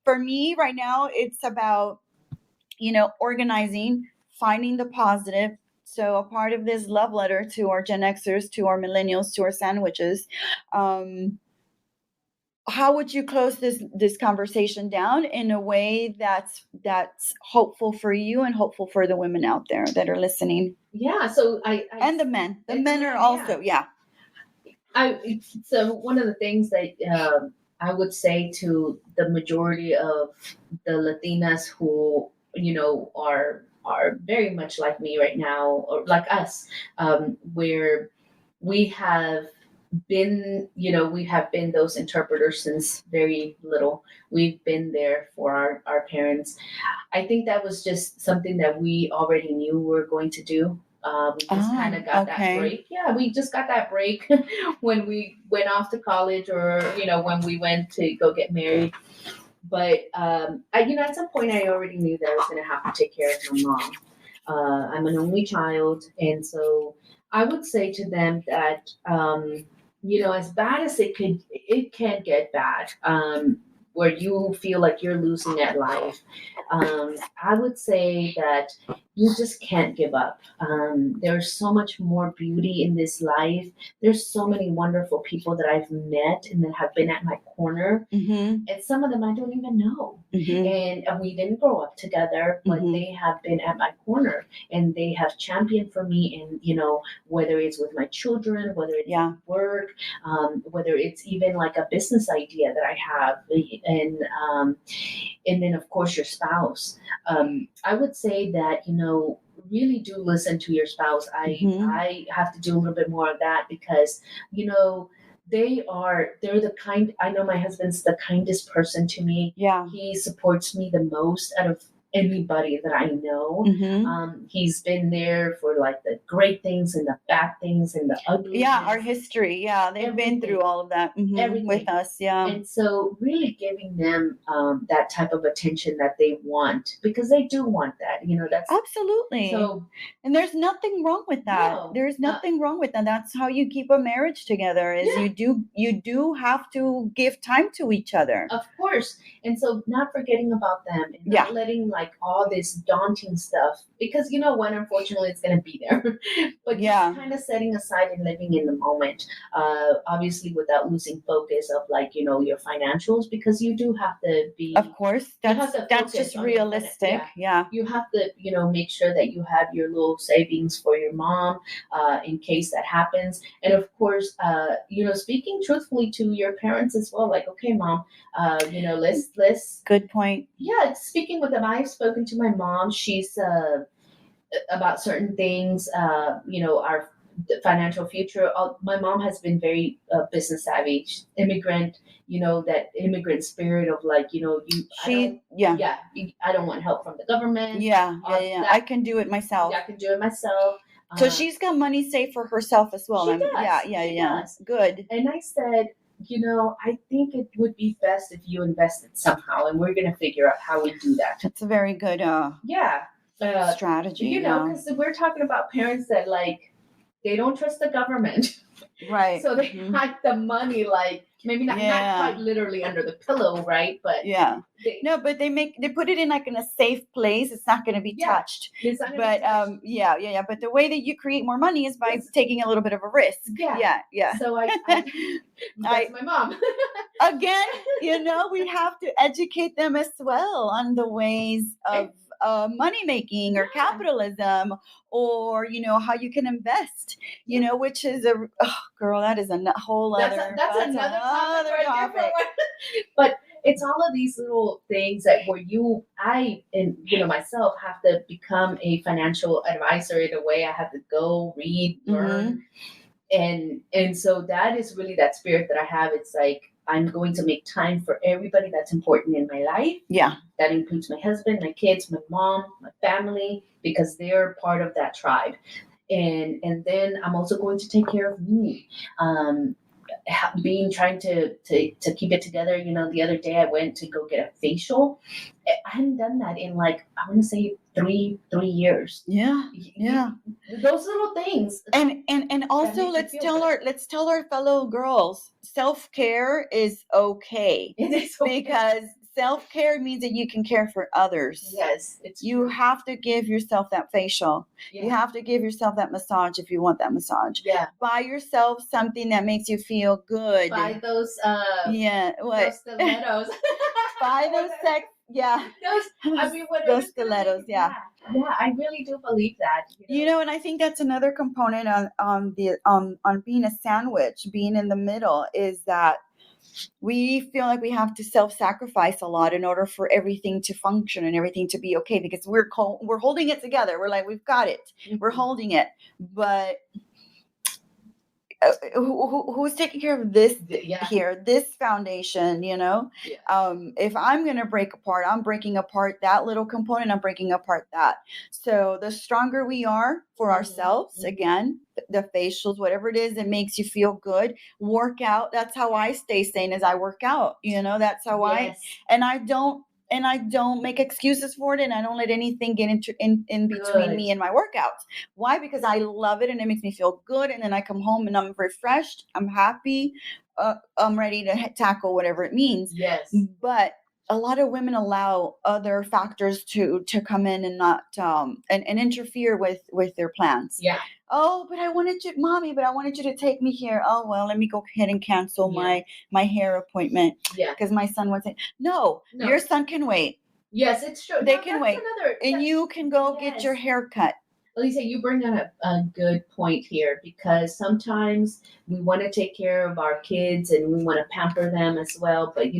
Speaker 1: for me right now, it's about organizing, finding the positive. So a part of this love letter to our Gen Xers, to our millennials, to our sandwiches, how would you close this conversation down in a way that's hopeful for you and hopeful for the women out there that are listening?
Speaker 2: Yeah. So
Speaker 1: and the men. The men are also, yeah.
Speaker 2: So one of the things that I would say to the majority of the Latinas who are very much like me right now, or like us, where we have been those interpreters since very little. We've been there for our parents. I think that was just something that we already knew we were going to do. We just kind of got that break. Yeah, we just got that break when we went off to college, or when we went to go get married. But at some point, I already knew that I was going to have to take care of my mom. I'm an only child, and so I would say to them that as bad as it can get bad. where you feel like you're losing at life, I would say that you just can't give up. There's so much more beauty in this life. There's so many wonderful people that I've met and that have been at my corner.
Speaker 1: Mm-hmm.
Speaker 2: And some of them I don't even know.
Speaker 1: Mm-hmm.
Speaker 2: And we didn't grow up together, but
Speaker 1: Mm-hmm.
Speaker 2: they have been at my corner and they have championed for me. And, whether it's with my children, whether it's at work, whether it's even like a business idea that I have, and then of course your spouse. I would say that, really do listen to your spouse.
Speaker 1: Mm-hmm.
Speaker 2: I have to do a little bit more of that because, they're the kind. I know my husband's the kindest person to me.
Speaker 1: Yeah.
Speaker 2: He supports me the most out of anybody that I know.
Speaker 1: Mm-hmm.
Speaker 2: He's been there for like the great things and the bad things and the ugly.
Speaker 1: Yeah, our history. Yeah, they've
Speaker 2: Everything.
Speaker 1: been through all of that with us. Yeah.
Speaker 2: And so really giving them that type of attention that they want, because they do want that. That's
Speaker 1: Absolutely.
Speaker 2: so.
Speaker 1: And there's nothing wrong with that.
Speaker 2: No,
Speaker 1: there's nothing wrong with that. That's how you keep a marriage together. Is you do have to give time to each other.
Speaker 2: Of course. And so not forgetting about them and not letting like all this daunting stuff, because when unfortunately it's going to be there, but just kind of setting aside and living in the moment, obviously without losing focus of like, your financials, because you do have to be,
Speaker 1: of course, that's just realistic.
Speaker 2: You have to, make sure that you have your little savings for your mom, in case that happens. And of course, speaking truthfully to your parents as well, like, okay, mom, let's
Speaker 1: good point.
Speaker 2: Yeah, speaking with them, I've spoken to my mom. She's about certain things, our financial future. My mom has been very business savvy. She's immigrant, that immigrant spirit of like, I don't want help from the government.
Speaker 1: I can do it myself.
Speaker 2: I can do it myself.
Speaker 1: So she's got money saved for herself as well.
Speaker 2: She does.
Speaker 1: She does. Good.
Speaker 2: And I said, I think it would be best if you invested somehow, and we're going to figure out how we do that.
Speaker 1: That's a very good strategy.
Speaker 2: Because we're talking about parents that like, they don't trust the government.
Speaker 1: Right.
Speaker 2: So they hide the money, like maybe not quite literally under the pillow, right? But
Speaker 1: but they put it in like in a safe place. It's not going to be touched. But But the way that you create more money is by taking a little bit of a risk. Yeah.
Speaker 2: So that's my mom.
Speaker 1: Again, we have to educate them as well on the ways of money making or capitalism, or how you can invest, which is girl, that is a whole other
Speaker 2: that's another topic. But it's all of these little things that where I and myself have to become a financial advisor in a way. I have to go read, learn, and so that is really that spirit that I have. It's like, I'm going to make time for everybody that's important in my life.
Speaker 1: Yeah.
Speaker 2: That includes my husband, my kids, my mom, my family, because they're part of that tribe. And then I'm also going to take care of me. Trying to keep it together. The other day I went to go get a facial. I hadn't done that in like, I want to say 3 years.
Speaker 1: Yeah.
Speaker 2: Those little things.
Speaker 1: And also let's tell our fellow girls, self-care is okay.
Speaker 2: It is okay.
Speaker 1: Because self-care means that you can care for others.
Speaker 2: Yes.
Speaker 1: You have to give yourself that facial. Yeah. You have to give yourself that massage if you want that massage.
Speaker 2: Yeah.
Speaker 1: Buy yourself something that makes you feel good.
Speaker 2: Buy those
Speaker 1: those
Speaker 2: stilettos.
Speaker 1: Buy those those stilettos, yeah,
Speaker 2: I really do believe that.
Speaker 1: And I think that's another component on being a sandwich, being in the middle, is that we feel like we have to self-sacrifice a lot in order for everything to function and everything to be okay, because we're holding it together. We're like, we've got it. Mm-hmm. We're holding it. But who's taking care of this here, this foundation, if I'm going to break apart, I'm breaking apart that little component, I'm breaking apart that. So the stronger we are for ourselves, again, the facials, whatever it is that makes you feel good, work out. That's how I stay sane, as I work out, that's how I don't make excuses for it, and I don't let anything get in between me and my workouts. Why? Because I love it and it makes me feel good, and then I come home and I'm refreshed, I'm happy, I'm ready to tackle whatever it means.
Speaker 2: Yes.
Speaker 1: But a lot of women allow other factors to come in and not and interfere with their plans.
Speaker 2: Yeah.
Speaker 1: Oh, but I wanted you, mommy, but I wanted you to take me here. Oh, well, let me go ahead and cancel my hair appointment.
Speaker 2: Yeah.
Speaker 1: Because my son wants it. No, your son can wait.
Speaker 2: Yes, it's true.
Speaker 1: They can wait. And you can go get your hair cut.
Speaker 2: Lisa, you bring up a good point here, because sometimes we want to take care of our kids and we want to pamper them as well. But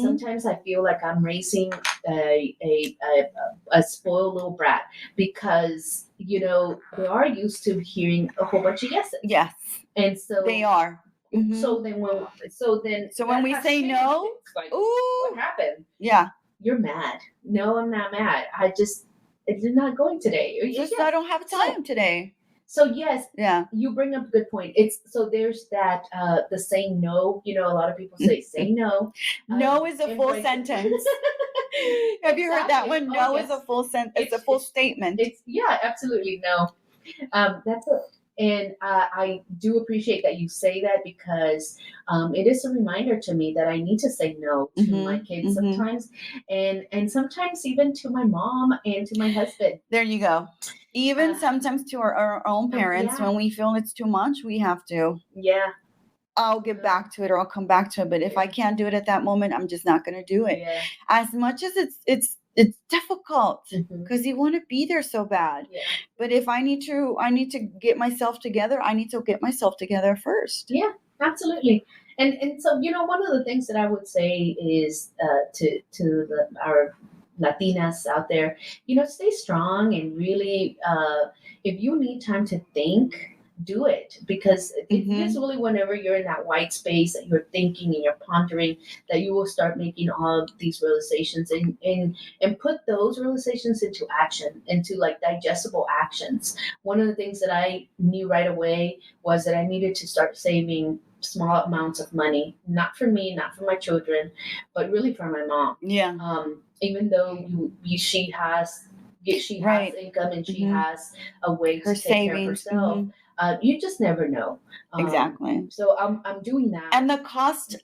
Speaker 2: sometimes I feel like I'm raising a spoiled little brat, because they are used to hearing a whole bunch of yeses.
Speaker 1: Yes,
Speaker 2: and so
Speaker 1: they are. Mm-hmm.
Speaker 2: So when
Speaker 1: we say no,
Speaker 2: like,
Speaker 1: ooh,
Speaker 2: what happened?
Speaker 1: Yeah,
Speaker 2: you're mad. No, I'm not mad. It's not going today.
Speaker 1: I don't have time today.
Speaker 2: So yes, you bring up a good point. There's that the saying no. A lot of people say no.
Speaker 1: No is a full sentence. Have you heard that one? No is a full sentence. It's a full statement.
Speaker 2: Absolutely no. That's it. And I do appreciate that you say that, because it is a reminder to me that I need to say no to my kids sometimes, and sometimes even to my mom and to my husband.
Speaker 1: There you go. Even sometimes to our own parents, when we feel it's too much, we have to.
Speaker 2: Yeah.
Speaker 1: I'll get back to it, or I'll come back to it. But if I can't do it at that moment, I'm just not going to do it.
Speaker 2: Yeah.
Speaker 1: As much as it's difficult, because you want to be there so bad.
Speaker 2: Yeah.
Speaker 1: But if I need to get myself together, I need to get myself together first.
Speaker 2: Yeah, absolutely. And so one of the things that I would say is to our Latinas out there, stay strong, and really, if you need time to think, do it, because it is really whenever you're in that white space that you're thinking and you're pondering, that you will start making all of these realizations, and put those realizations into action, into like digestible actions. One of the things that I knew right away was that I needed to start saving small amounts of money, not for me, not for my children, but really for my mom.
Speaker 1: Yeah.
Speaker 2: Even though she has income, and she has a way to take care of herself. You just never know.
Speaker 1: Exactly.
Speaker 2: So I'm doing that.
Speaker 1: And the cost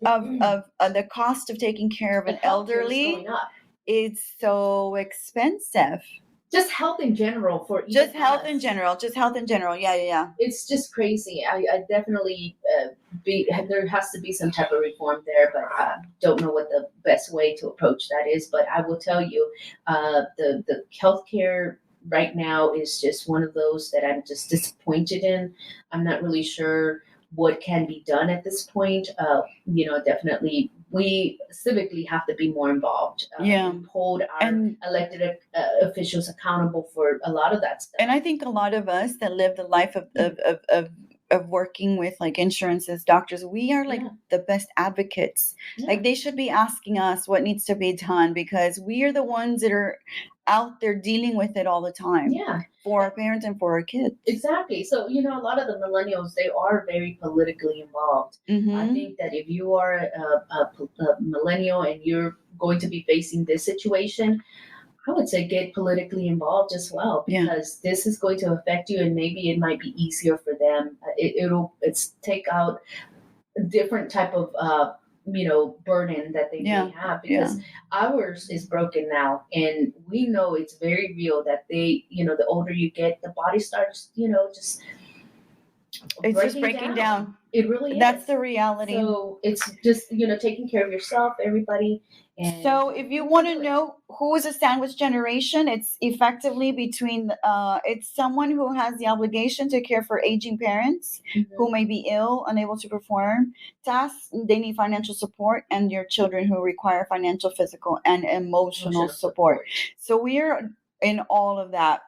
Speaker 1: of taking care of an elderly is so expensive.
Speaker 2: Just health in general
Speaker 1: health in general. Yeah.
Speaker 2: It's just crazy. I definitely there has to be some type of reform there, but don't know what the best way to approach that is. But I will tell you, the healthcare right now is just one of those that I'm just disappointed in. I'm not really sure what can be done at this point. Definitely we civically have to be more involved. And hold our elected officials accountable for a lot of that stuff.
Speaker 1: And I think a lot of us that live the life of working with like insurances, doctors, we are like the best advocates. Like they should be asking us what needs to be done, because we are the ones that are out there dealing with it all the time.
Speaker 2: Yeah.
Speaker 1: For our parents and for our kids.
Speaker 2: Exactly. So, a lot of the millennials, they are very politically involved. I think that if you are a millennial and you're going to be facing this situation, I would say get politically involved as well, because this is going to affect you, and maybe it might be easier for them. It's take out a different type of burden that they may have, because ours is broken now, and we know it's very real that they, the older you get, the body starts, just breaking down. It really is.
Speaker 1: That's the reality.
Speaker 2: So it's just, taking care of yourself, everybody. And
Speaker 1: so if you want to know who is a sandwich generation, it's effectively between, it's someone who has the obligation to care for aging parents who may be ill, unable to perform tasks, they need financial support, and your children who require financial, physical, and emotional support. So we are in all of that.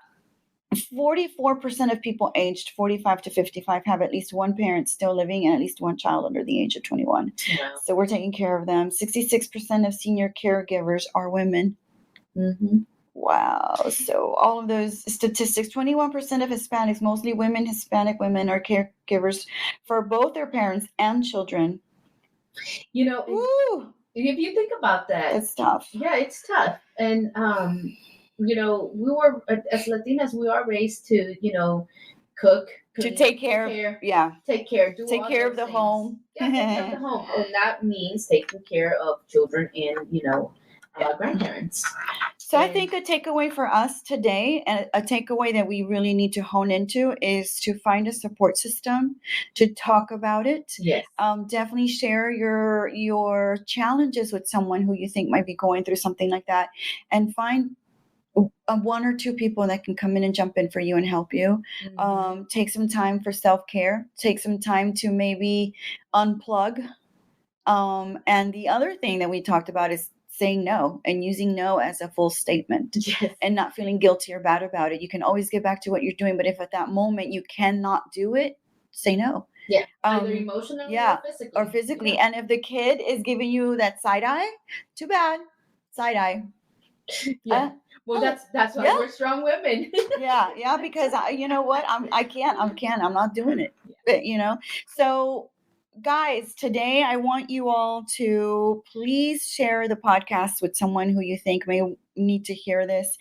Speaker 1: 44% of people aged 45 to 55 have at least one parent still living and at least one child under the age of 21.
Speaker 2: Wow.
Speaker 1: So we're taking care of them. 66% of senior caregivers are women. Wow. So all of those statistics, 21% of Hispanics, mostly women, Hispanic women, are caregivers for both their parents and children.
Speaker 2: If you think about that,
Speaker 1: it's tough.
Speaker 2: Yeah, it's tough. And we were, as Latinas, we are raised to, cook,
Speaker 1: to
Speaker 2: clean,
Speaker 1: take care of,
Speaker 2: take care, do
Speaker 1: take
Speaker 2: all
Speaker 1: care
Speaker 2: those
Speaker 1: of the
Speaker 2: things.
Speaker 1: home.
Speaker 2: Yeah, take care of the home. And that means taking care of children and, grandparents.
Speaker 1: So I think a takeaway for us today, and a takeaway that we really need to hone into, is to find a support system, to talk about it.
Speaker 2: Yes.
Speaker 1: Definitely share your challenges with someone who you think might be going through something like that, and find one or two people that can come in and jump in for you and help you. Take some time for self-care. Take some time to maybe unplug. And the other thing that we talked about is saying no and using no as a full statement.
Speaker 2: Yes.
Speaker 1: And not feeling guilty or bad about it. You can always get back to what you're doing, but if at that moment you cannot do it, say no.
Speaker 2: Yeah, either emotionally
Speaker 1: or physically. And if the kid is giving you that side eye, too bad. Side eye.
Speaker 2: Yeah. Well, that's why we're strong women.
Speaker 1: yeah, because you know what? I'm not doing it. But, so guys, today I want you all to please share the podcast with someone who you think may need to hear this,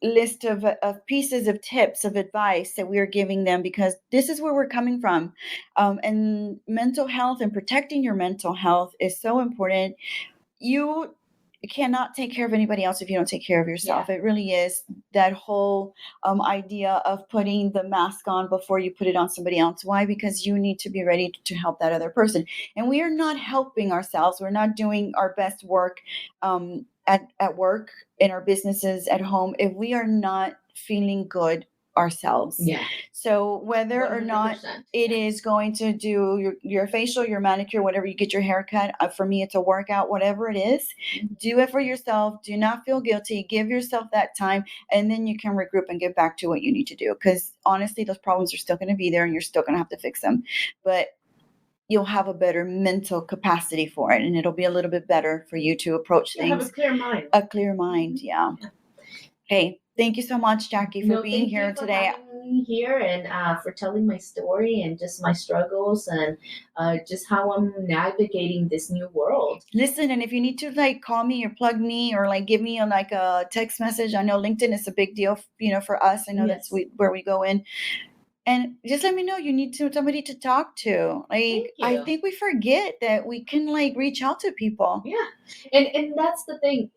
Speaker 1: list of pieces of tips of advice that we are giving them, because this is where we're coming from. And mental health and protecting your mental health is so important. You cannot take care of anybody else if you don't take care of yourself. It really is that whole idea of putting the mask on before you put it on somebody else. Why? Because you need to be ready to help that other person. And we are not helping ourselves. We're not doing our best work at work, in our businesses, at home, if we are not feeling good ourselves.
Speaker 2: Yeah.
Speaker 1: So whether
Speaker 2: 100%.
Speaker 1: or not it is going to do your facial, your manicure, whatever, you get your haircut, for me it's a workout, whatever it is, do it for yourself. Do not feel guilty. Give yourself that time, and then you can regroup and get back to what you need to do, because honestly those problems are still going to be there and you're still going to have to fix them, but you'll have a better mental capacity for it, and it'll be a little bit better for you to approach things.
Speaker 2: Have a clear mind.
Speaker 1: A clear mind, yeah. Hey, thank you so much, Jackie, for being here today.
Speaker 2: Having me here, and for telling my story and just my struggles, and just how I'm navigating this new world.
Speaker 1: Listen, and if you need to call me or plug me or give me a text message, I know LinkedIn is a big deal, for us. I know that's where we go in. And just let me know you need somebody to talk to. I think we forget that we can reach out to people.
Speaker 2: Yeah, and that's the thing.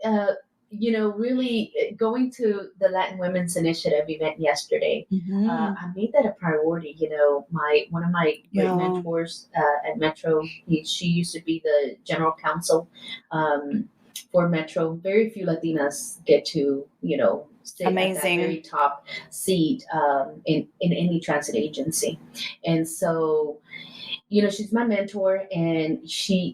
Speaker 2: Really going to the Latin Women's Initiative event yesterday, I made that a priority. One of my great mentors at Metro, she used to be the general counsel for Metro. Very few Latinas get to, sit at that very top seat in any transit agency. And so, she's my mentor, and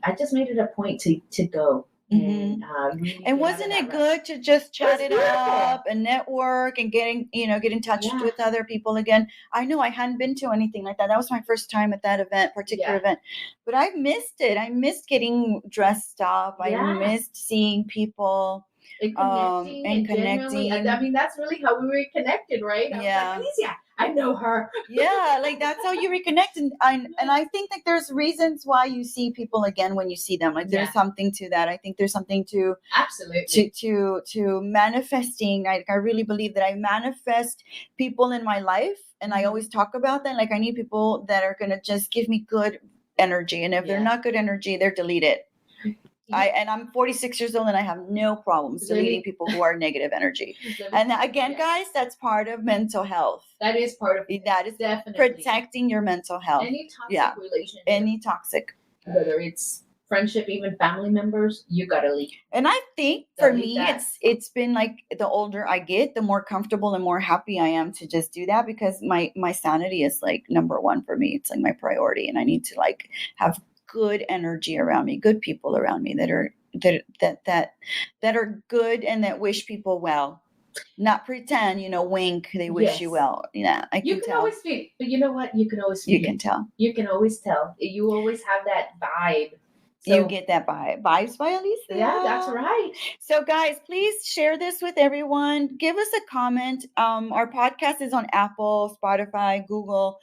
Speaker 2: I just made it a point to go.
Speaker 1: And wasn't it good to just chat it up and network and get in touch with other people again? I know I hadn't been to anything like that. That was my first time at that particular event, but I missed it. I missed getting dressed up. I missed seeing people
Speaker 2: and connecting. I mean, that's really how we reconnected, right? I was like, Alicia, I know her.
Speaker 1: That's how you reconnect. And I think that there's reasons why you see people again when you see them. There's something to that. I think there's something to
Speaker 2: absolutely
Speaker 1: to manifesting. I really believe that I manifest people in my life, and I always talk about that. I need people that are gonna just give me good energy, and if they're not good energy, they're deleted. I'm 46 years old, and I have no problems deleting people who are negative energy. And again, guys, that's part of mental health.
Speaker 2: That is part of
Speaker 1: that. Is definitely protecting your mental health.
Speaker 2: Any toxic relationship.
Speaker 1: Any toxic.
Speaker 2: Whether it's friendship, even family members, you gotta leave.
Speaker 1: And I think for me, it's been the older I get, the more comfortable and more happy I am to just do that, because my sanity is number one for me. It's my priority, and I need to have good energy around me, good people around me that are good and that wish people well, not pretend, wink, they wish you well. I can tell.
Speaker 2: Always feel, but you know what? You can always feel.
Speaker 1: You can tell.
Speaker 2: You can always tell. You always have that vibe
Speaker 1: So, you get that by Vibes by Alicia.
Speaker 2: Yeah, that's right.
Speaker 1: So guys, please share this with everyone. Give us a comment. Our podcast is on Apple, Spotify, Google,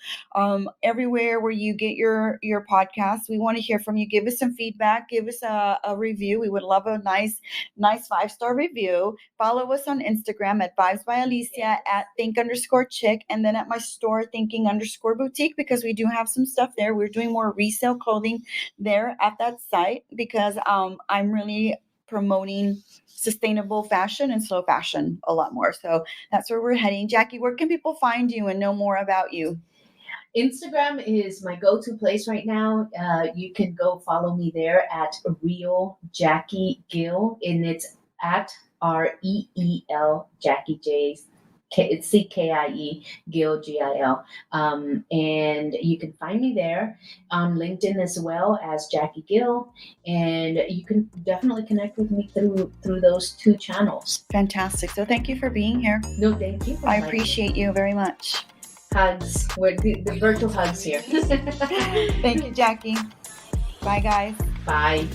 Speaker 1: everywhere where you get your podcasts. We want to hear from you. Give us some feedback. Give us a review. We would love a nice 5-star review. Follow us on Instagram at Vibes by Alicia, at think_chick, and then at my store, thinking_boutique, because we do have some stuff there. We're doing more resale clothing there at that site, because I'm really promoting sustainable fashion and slow fashion a lot more. So that's where we're heading. Jackie, where can people find you and know more about you?
Speaker 2: Instagram is my go-to place right now. You can go follow me there at Real Jackie Gil, and it's at REEL Jackie J's. It's CKIE Gil GIL, and you can find me there on LinkedIn as well as Jackie Gil, and you can definitely connect with me through those two channels.
Speaker 1: Fantastic. So thank you for being here.
Speaker 2: No, thank you.
Speaker 1: I appreciate you very much.
Speaker 2: Hugs. We're the virtual hugs here.
Speaker 1: Thank you, Jackie. Bye, guys.
Speaker 2: Bye.